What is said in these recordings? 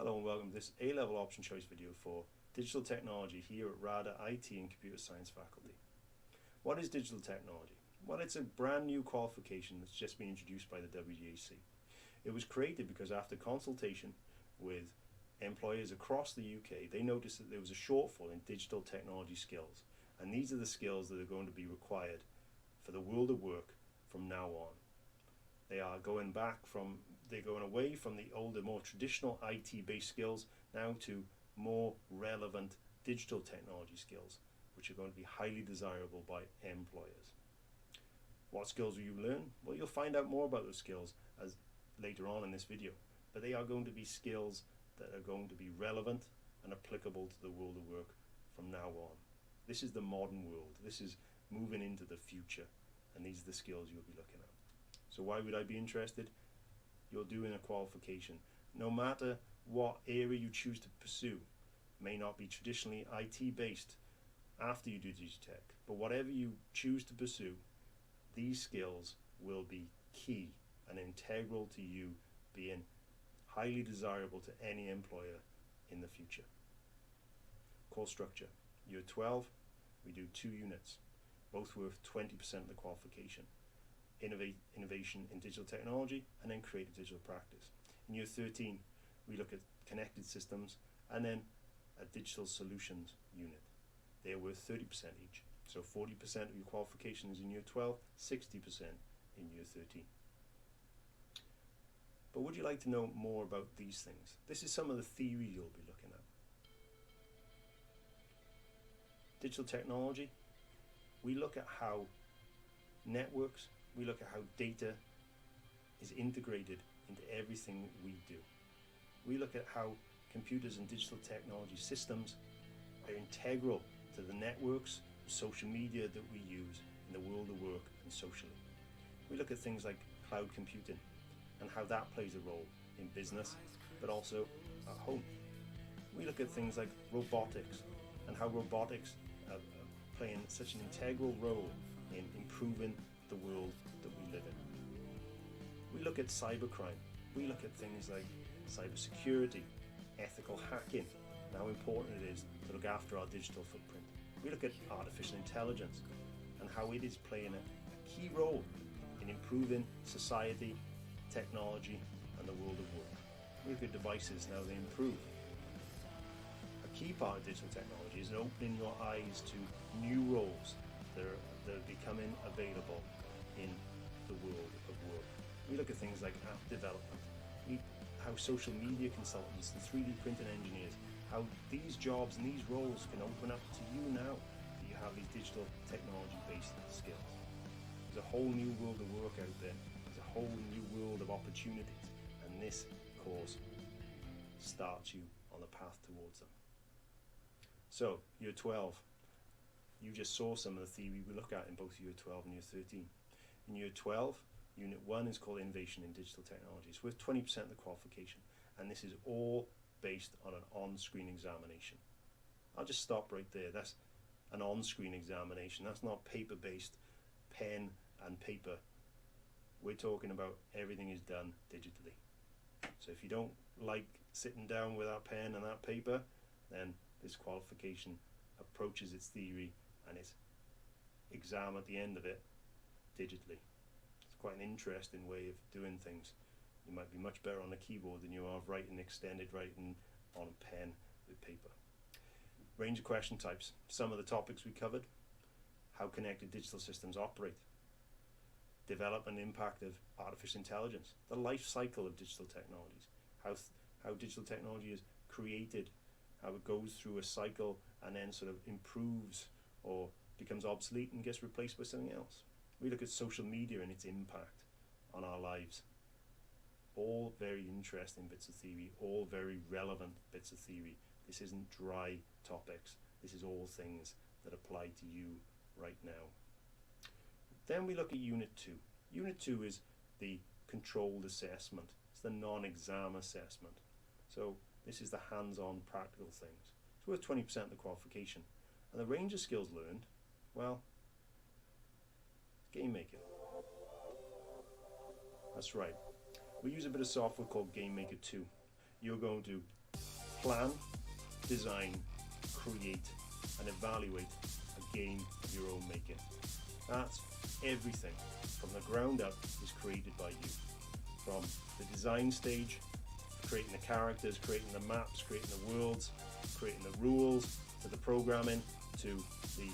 Hello and welcome to this A-level option choice video for digital technology here at RADA IT and Computer Science faculty. What is digital technology? Well, it's a brand new qualification that's just been introduced by the WGAC. It was created because after consultation with employers across the UK, they noticed that there was a shortfall in digital technology skills, and these are the skills that are going to be required for the world of work from now on. They're going away from the older, more traditional IT-based skills now to more relevant digital technology skills, which are going to be highly desirable by employers. What skills will you learn? Well, you'll find out more about those skills as later on in this video, but they are going to be skills that are going to be relevant and applicable to the world of work from now on. This is the modern world. This is moving into the future, and these are the skills you'll be looking at. So why would I be interested? You're doing a qualification. No matter what area you choose to pursue, may not be traditionally IT based after you do Digitech, but whatever you choose to pursue, these skills will be key and integral to you being highly desirable to any employer in the future. Course structure. Year 12, we do 2 units, both worth 20% of the qualification. Innovation in digital technology, and then creative digital practice. In year 13, we look at connected systems and then a digital solutions unit. They're worth 30% each. So 40% of your qualification is in year 12, 60% in year 13. But would you like to know more about these things? This is some of the theory you'll be looking at. Digital technology, we look at how networks, we look at how data is integrated into everything we do. We look at how computers and digital technology systems are integral to the networks, social media that we use in the world of work and socially. We look at things like cloud computing and how that plays a role in business, but also at home. We look at things like robotics and how robotics are playing such an integral role in improving the world that we live in. We look at cybercrime. We look at things like cybersecurity, ethical hacking, and how important it is to look after our digital footprint. We look at artificial intelligence and how it is playing a key role in improving society, technology, and the world of work. We look at devices and how they improve. A key part of digital technology is opening your eyes to new roles that are becoming available in the world of work. We look at things like app development, how social media consultants and 3D printing engineers, how these jobs and these roles can open up to you now that you have these digital technology based skills. There's a whole new world of work out there. There's a whole new world of opportunities, and this course starts you on the path towards them. So, year 12, you just saw some of the theory we look at in both year 12 and year 13. In year 12, unit 1 is called Innovation in Digital Technology. It's worth 20% of the qualification, and this is all based on an on-screen examination. I'll just stop right there. That's an on-screen examination. That's not paper-based, pen and paper. We're talking about everything is done digitally. So if you don't like sitting down with that pen and that paper, then this qualification approaches its theory and its exam at the end of it digitally. It's quite an interesting way of doing things. You might be much better on a keyboard than you are of writing extended writing on a pen with paper. Range of question types. Some of the topics we covered: how connected digital systems operate, development and impact of artificial intelligence, the life cycle of digital technologies, how digital technology is created, how it goes through a cycle and then sort of improves or becomes obsolete and gets replaced by something else. We look at social media and its impact on our lives. All very interesting bits of theory, all very relevant bits of theory. This isn't dry topics. This is all things that apply to you right now. Then we look at Unit 2. Unit 2 is the controlled assessment. It's the non-exam assessment. So this is the hands-on practical things. It's worth 20% of the qualification. And the range of skills learned, well, game making. That's right. We use a bit of software called Game Maker 2. You're going to plan, design, create, and evaluate a game of your own making. That's everything from the ground up is created by you. From the design stage, creating the characters, creating the maps, creating the worlds, creating the rules, to the programming, to the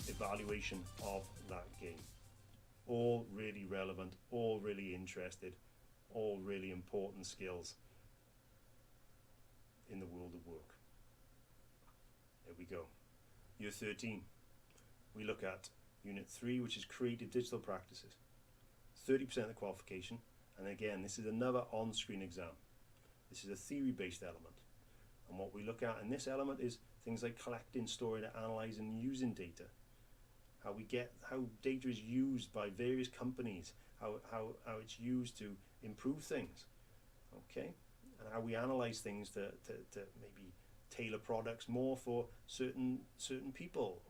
evaluation of that game. All really relevant, all really interested, all really important skills in the world of work. There we go. Year 13. We look at Unit 3, which is Creative Digital Practices. 30% of the qualification, and again, this is another on-screen exam. This is a theory-based element. And what we look at in this element is things like collecting, storing, analysing, and using data. How data is used by various companies, how it's used to improve things, okay? And how we analyse things to maybe tailor products more for certain people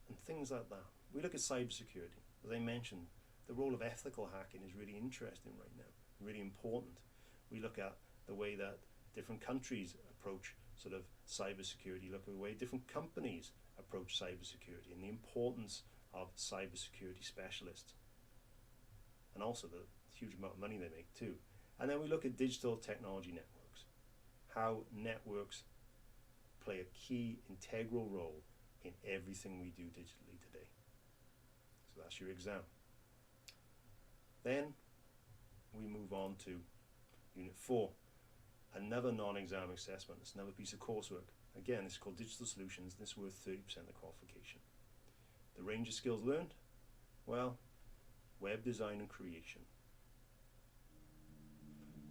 and things like that. We look at cybersecurity. As I mentioned, the role of ethical hacking is really interesting right now, really important. We look at the way that different countries approach sort of cybersecurity, look at the way different companies approach cybersecurity and the importance of cybersecurity specialists, and also the huge amount of money they make too. And then we look at digital technology networks, how networks play a key integral role in everything we do digitally today. So that's your exam. Then we move on to Unit 4, another non-exam assessment. It's another piece of coursework. Again, it's called Digital Solutions. This is worth 30% of the qualification. The range of skills learned? Well, web design and creation.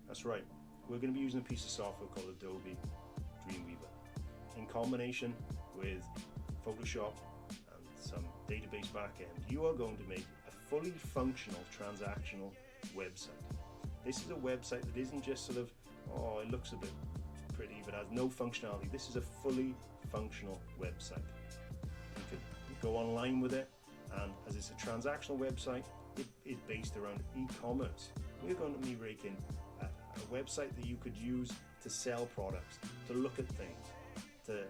That's right. We're going to be using a piece of software called Adobe Dreamweaver. In combination with Photoshop and some database backend, you are going to make a fully functional transactional website. This is a website that isn't just sort of, oh, it looks a bit pretty but has no functionality. This is a fully functional website. You could go online with it, and as it's a transactional website, it is based around e-commerce. We're going to be making a website that you could use to sell products, to look at things, to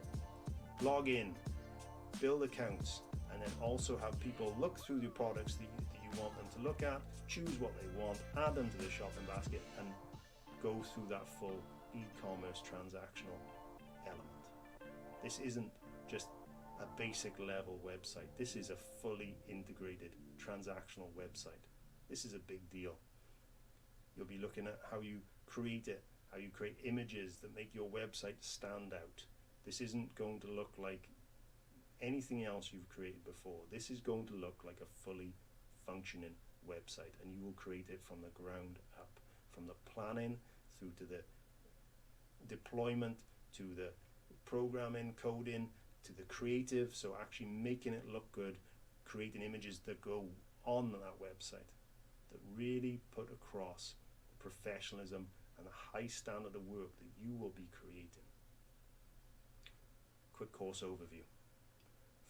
log in, build accounts, and then also have people look through the products that you want them to look at, choose what they want, add them to the shopping basket, and go through that full e-commerce transactional element. This isn't just a basic level website. This is a fully integrated transactional website. This is a big deal. You'll be looking at how you create it, how you create images that make your website stand out. This isn't going to look like anything else you've created before. This is going to look like a fully functioning website, and you will create it from the ground up, from the planning through to the deployment, to the programming, coding, to the creative, so actually making it look good, creating images that go on that website that really put across the professionalism and the high standard of work that you will be creating. Quick course overview.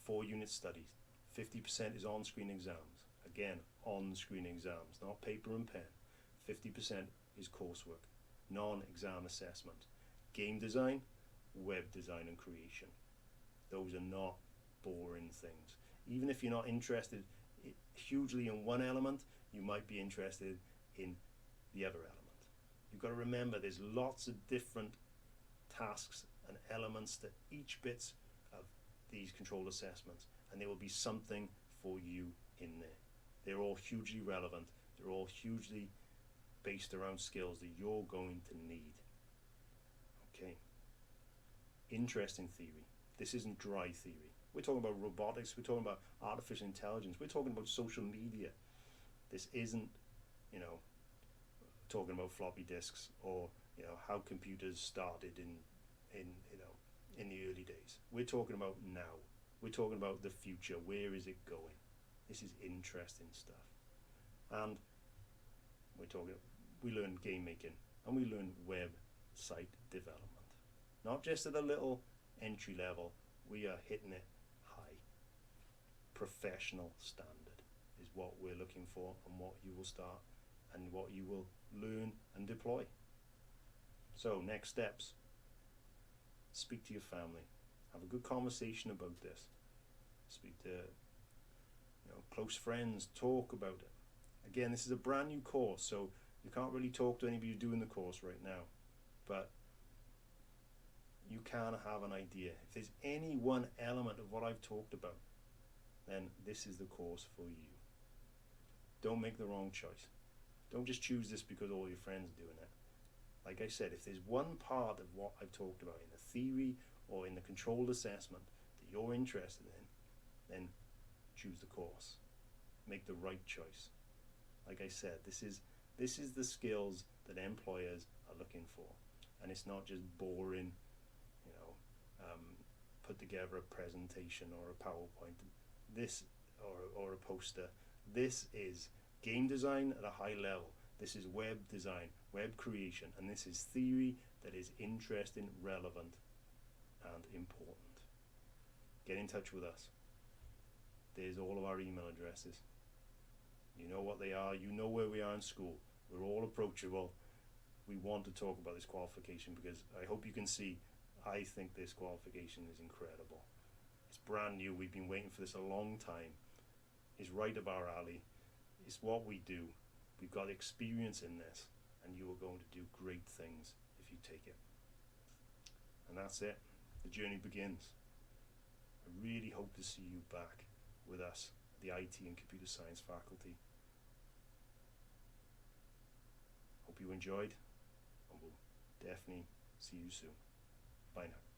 4 unit studies. 50% is on-screen exams. Again, on-screen exams, not paper and pen. 50% is coursework, non-exam assessment. Game design, web design and creation. Those are not boring things. Even if you're not interested hugely in one element, you might be interested in the other element. You've got to remember there's lots of different tasks and elements to each bits of these controlled assessments, and there will be something for you in there. They're all hugely relevant. They're all hugely based around skills that you're going to need. Okay. Interesting theory. This isn't dry theory. We're talking about robotics. We're talking about artificial intelligence. We're talking about social media. This isn't, talking about floppy disks or, how computers started in the early days. We're talking about now. We're talking about the future. Where is it going? This is interesting stuff. And we learn game making, and we learn website development. Not just at a little entry level, we are hitting it high. Professional standard is what we're looking for, and what you will start and what you will learn and deploy. So next steps. speak to your family, have a good conversation about this, speak to close friends, talk about it. Again, this is a brand new course, so you can't really talk to anybody doing the course right now, but you can have an idea. If there's any one element of what I've talked about, then this is the course for you. Don't make the wrong choice. Don't just choose this because all your friends are doing it. Like I said, if there's one part of what I've talked about in the theory or in the controlled assessment that you're interested in, then choose the course. Make the right choice. Like I said, this is the skills that employers are looking for, and it's not just boring, put together a presentation or a PowerPoint, or a poster. This is game design at a high level. This is web design, web creation, and this is theory that is interesting, relevant, and important. Get in touch with us. There's all of our email addresses. You know what they are. You know where we are in school. We're all approachable. We want to talk about this qualification because I hope you can see I think this qualification is incredible. It's brand new. We've been waiting for this a long time. It's right up our alley. It's what we do. We've got experience in this, and you are going to do great things if you take it. And that's it. The journey begins. I really hope to see you back with us, the IT and Computer Science faculty. Hope you enjoyed, and we'll definitely see you soon. Bye now.